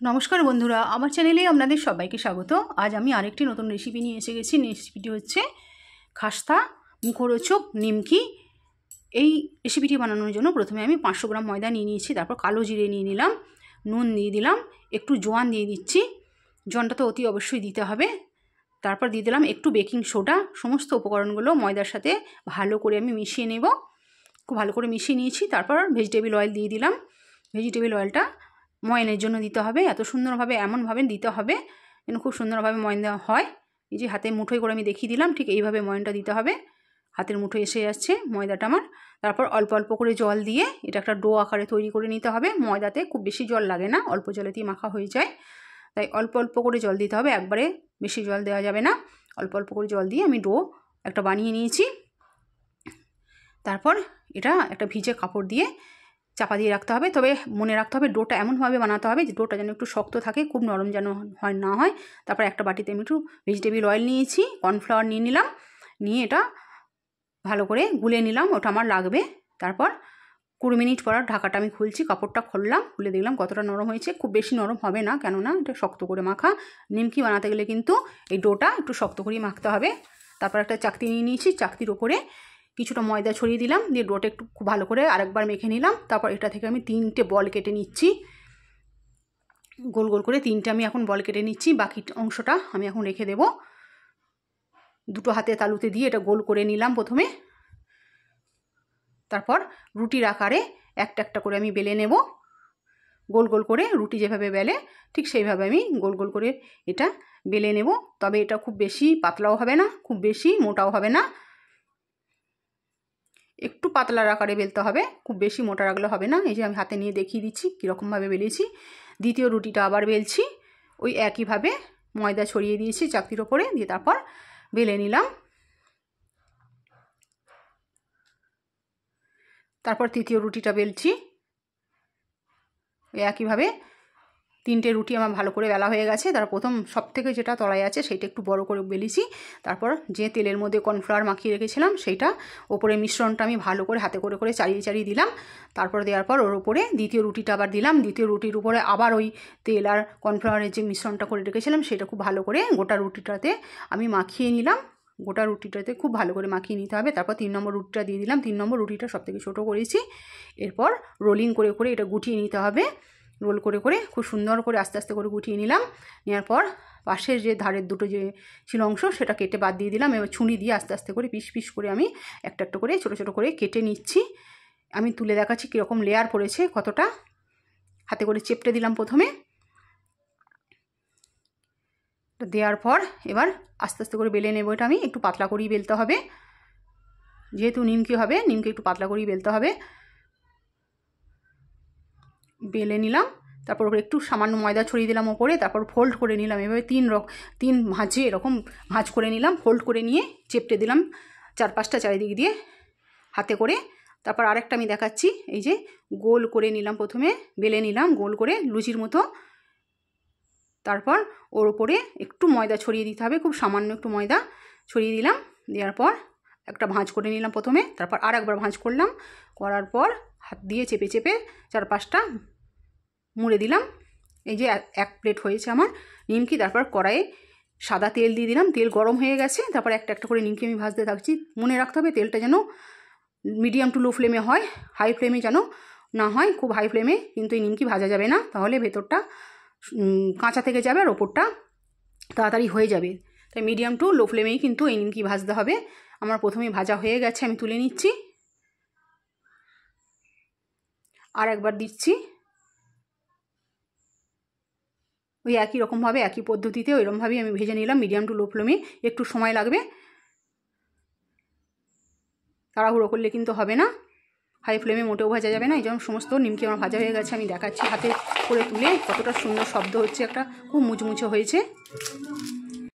নমস্কার বন্ধুরা, আমার চ্যানেলে আপনাদের সবাইকে স্বাগত। আজ আমি আরেকটি নতুন রেসিপি নিয়ে এসে গেছি। রেসিপিটি হচ্ছে খাস্তা মুখরোচক নিমকি। এই রেসিপিটি বানানোর জন্য প্রথমে আমি 500 গ্রাম ময়দা নিয়ে নিয়েছি, তারপর কালো জিরে নিয়ে নিলাম, নুন দিয়ে দিলাম, একটু জোয়ান দিয়ে দিচ্ছি, জোয়ানটা তো অতি অবশ্যই দিতে হবে। তারপর দিয়ে দিলাম একটু বেকিং সোডা। সমস্ত উপকরণগুলো ময়দার সাথে ভালো করে আমি মিশিয়ে নেব। খুব ভালো করে মিশিয়ে নিয়েছি। তারপর ভেজিটেবিল অয়েল দিয়ে দিলাম। ভেজিটেবিল অয়েলটা ময়নের জন্য দিতে হবে, এত সুন্দরভাবে এমনভাবে দিতে হবে যেন খুব সুন্দরভাবে ময়ন দেওয়া হয়। এই যে হাতে মুঠোয় করে আমি দেখিয়ে দিলাম, ঠিক এইভাবে ময়নটা দিতে হবে। হাতের মুঠোয় এসে যাচ্ছে ময়দাটা আমার। তারপর অল্প অল্প করে জল দিয়ে এটা একটা ডো আকারে তৈরি করে নিতে হবে। ময়দাতে খুব বেশি জল লাগে না, অল্প জলেতেই মাখা হয়ে যায়, তাই অল্প অল্প করে জল দিতে হবে। একবারে বেশি জল দেওয়া যাবে না, অল্প অল্প করে জল দিয়ে আমি ডো একটা বানিয়ে নিয়েছি। তারপর এটা একটা ভিজে কাপড় দিয়ে চাপা দিয়ে রাখতে হবে। তবে মনে রাখতে হবে ডোটা এমনভাবে বানাতে হবে যে ডোটা যেন একটু শক্ত থাকে, খুব নরম যেন না হয়। তারপর একটা বাটিতে আমি একটু ভেজিটেবিল অয়েল নিয়েছি, কর্নফ্লাওয়ার নিয়ে নিলাম, নিয়ে এটা ভালো করে গুলে নিলাম, ওটা আমার লাগবে। তারপর 20 মিনিট পর ঢাকাটা আমি খুলছি, কাপড়টা খুললাম, খুলে দেখলাম কতটা নরম হয়েছে। খুব বেশি নরম হবে না, কেননা এটা শক্ত করে মাখা। নিমকি বানাতে গেলে কিন্তু এই ডোটা একটু শক্ত করেই মাখতে হবে। তারপর একটা চাকতি নিয়ে নিয়েছি, চাকতির ওপরে কিছুটা ময়দা ছড়িয়ে দিলাম, দিয়ে ডোটা একটু খুব ভালো করে আরেকবার মেখে নিলাম। তারপর এটা থেকে আমি 3টে বল কেটে নিচ্ছি, গোল গোল করে 3টে আমি এখন বল কেটে নিচ্ছি। বাকি অংশটা আমি এখন রেখে দেব। দুটো হাতে তালুতে দিয়ে এটা গোল করে নিলাম প্রথমে। তারপর রুটির আকারে একটা একটা করে আমি বেলে নেব, গোল গোল করে। রুটি যেভাবে বেলে ঠিক সেইভাবে আমি গোল গোল করে এটা বেলে নেব। তবে এটা খুব বেশি পাতলাও হবে না, খুব বেশি মোটাও হবে না, একটু পাতলার আকারে বেলতে হবে, খুব বেশি মোটা রাখলে হবে না। এই যে আমি হাতে নিয়ে দেখিয়ে দিচ্ছি কীরকমভাবে বেলেছি। দ্বিতীয় রুটিটা আবার বেলছি, ওই একইভাবে ময়দা ছড়িয়ে দিয়েছি চাকতির ওপরে, দিয়ে তারপর বেলে নিলাম। তারপর তৃতীয় রুটিটা বেলছি, ওই একইভাবে 3টে রুটি আমার ভালো করে বেলা হয়ে গেছে। তার প্রথম সব থেকে যেটা তলায় আছে সেইটা একটু বড় করে বেলেছি। তারপর যে তেলের মধ্যে কর্নফ্লাওয়ার মাখিয়ে রেখেছিলাম সেইটা ওপরে মিশ্রণটা আমি ভালো করে হাতে করে করে চাড়িয়ে চাড়িয়ে দিলাম। তারপর দেওয়ার পর ওর উপরে দ্বিতীয় রুটিটা আবার দিলাম। দ্বিতীয় রুটির উপরে আবার ওই তেল আর কর্নফ্লাওয়ারের যে মিশ্রণটা করে রেখেছিলাম সেটা খুব ভালো করে গোটা রুটিটাতে আমি মাখিয়ে নিলাম। গোটা রুটিটাতে খুব ভালো করে মাখিয়ে নিতে হবে। তারপর 3 নম্বর রুটিটা দিয়ে দিলাম। 3 নম্বর রুটিটা সবথেকে ছোটো করেছি। এরপর রোলিং করে করে এটা গুটিয়ে নিতে হবে। রোল করে করে খুব সুন্দর করে আস্তে আস্তে করে গুটিয়ে নিলাম। নেওয়ার পর পাশের যে ধারের দুটো যে ছিল অংশ সেটা কেটে বাদ দিয়ে দিলাম। এবার ছুরি দিয়ে আস্তে আস্তে করে পিস পিস করে আমি একটা একটা করে ছোটো ছোটো করে কেটে নিচ্ছি। আমি তুলে দেখাচ্ছি কীরকম লেয়ার পড়েছে, কতটা। হাতে করে চেপটে দিলাম প্রথমে, দেওয়ার পর এবার আস্তে আস্তে করে বেলে নেব। এটা আমি একটু পাতলা করেই বেলতে হবে, যেহেতু নিমকি হবে, নিমকি একটু পাতলা করেই বেলতে হবে। বেলে নিলাম, তারপর ওপরে একটু সামান্য ময়দা ছড়িয়ে দিলাম ওপরে। তারপর ফোল্ড করে নিলাম এভাবে 3 ভাঁজে এরকম ভাঁজ করে নিলাম। ফোল্ড করে নিয়ে চেপটে দিলাম 4-5টা চারিদিক দিয়ে হাতে করে। তারপর আরেকটা আমি দেখাচ্ছি, এই যে গোল করে নিলাম, প্রথমে বেলে নিলাম গোল করে লুচির মতো। তারপর ওর ওপরে একটু ময়দা ছড়িয়ে দিতে হবে, খুব সামান্য একটু ময়দা ছড়িয়ে দিলাম। দেওয়ার পর একটা ভাঁজ করে নিলাম প্রথমে, তারপর আর একবার ভাঁজ করলাম। করার পর হাত দিয়ে চেপে চেপে 4-5টা মুড়ে দিলাম। এই যে 1 প্লেট হয়েছে আমার নিমকি। তারপর কড়াইয়ে সাদা তেল দিয়ে দিলাম, তেল গরম হয়ে গেছে। তারপর একটা একটা করে নিমকি আমি ভাজতে থাকছি। মনে রাখতে হবে তেলটা যেন মিডিয়াম টু লো ফ্লেমে হয়, হাই ফ্লেমে যেন না হয়। খুব হাই ফ্লেমে কিন্তু এই নিমকি ভাজা যাবে না, তাহলে ভেতরটা কাঁচা থেকে যাবে আর ওপরটা তাড়াতাড়ি হয়ে যাবে। তাই মিডিয়াম টু লো ফ্লেমেই কিন্তু এই নিমকি ভাজতে হবে। আমার প্রথমে ভাজা হয়ে গেছে, আমি তুলে নিচ্ছি। আর একবার দিচ্ছি, ওই একই রকমভাবে একই পদ্ধতিতে ওইরকমভাবেই আমি ভেজে নিলাম মিডিয়াম টু লো ফ্লেমে। একটু সময় লাগবে, তাড়াহুড়ো করলে কিন্তু হবে না, হাই ফ্লেমে মোটেও ভাজা যাবে না। এই জন্য সমস্ত নিমকি আমার ভাজা হয়ে গেছে। আমি দেখাচ্ছি হাতে করে তুলে কতটা সুন্দর শব্দ হচ্ছে, একটা খুব মুচমুচে হয়েছে।